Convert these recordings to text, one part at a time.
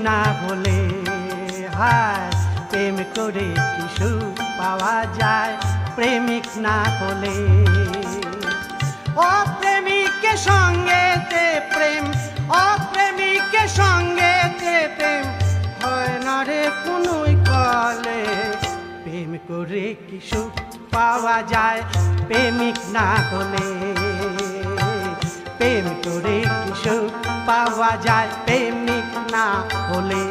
না হলে হায় প্রেম করে কি সুখ পাওয়া যায় প্রেমিক না হলে। অপ্রেমিকের সঙ্গেতে প্রেম, অপ্রেমিকের সঙ্গেতে প্রেম হয় না রে কোনোই কালে। প্রেম করে কি সুখ পাওয়া যায় প্রেমিক না হলে। প্রেম করে কি সুখ পাওয়া যায় প্রেমিক না হলে।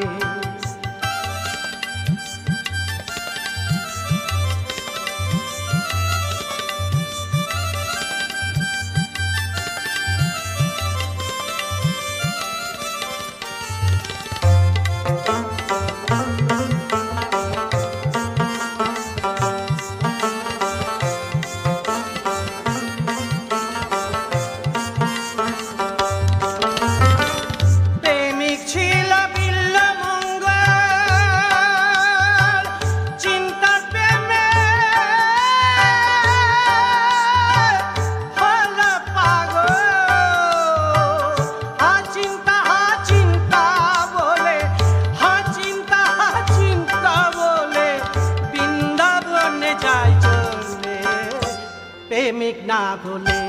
প্রেমিক না হলে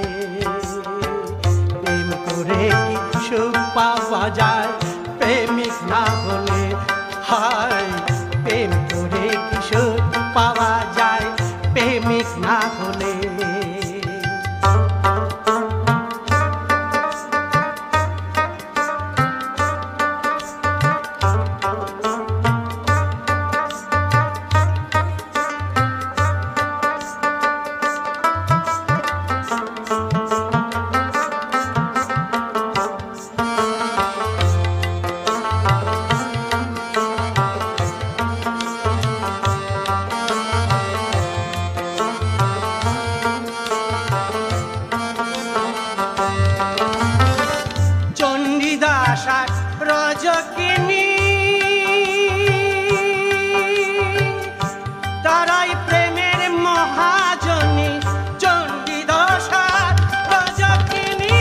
প্রেম করে কি সুখ পাওয়া যায় প্রেমিক না হলে। হায় প্রেম করে কি সুখ পাওয়া যায় প্রেমিক না হলে। রজকিনী তারাই প্রেমের মহাজনী। চণ্ডীদাসা রজকিনী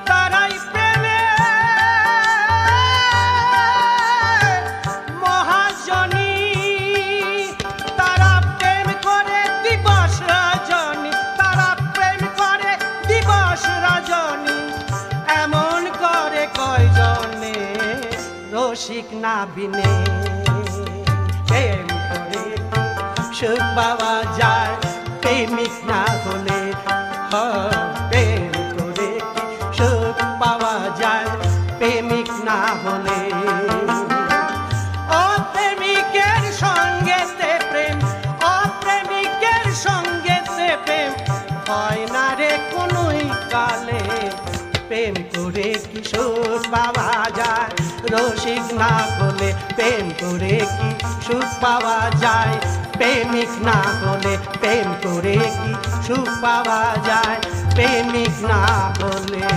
তারাই প্রেমের মহাজনী। তারা প্রেম করে দিবস রজনী, তারা প্রেম করে দিবস রজনী। এমন করে কয়জনে রসিক না বিনে। প্রেম করে সুখ পাওয়া যায় প্রেমিক না হলে। প্রেম করে সুখ পাওয়া যায় প্রেমিক না হলে। অপ্রেমিকের সঙ্গেতে প্রেম, অপ্রেমিকের সঙ্গেতে প্রেম হয় না রে কোনোই কালে। প্রেম করে কি সুখ পাওয়া যায় রসিক না হলে। প্রেম করে কি সুখ পাওয়া যায় প্রেমিক না হলে। প্রেম করে কি সুখ পাওয়া যায় প্রেমিক না হলে।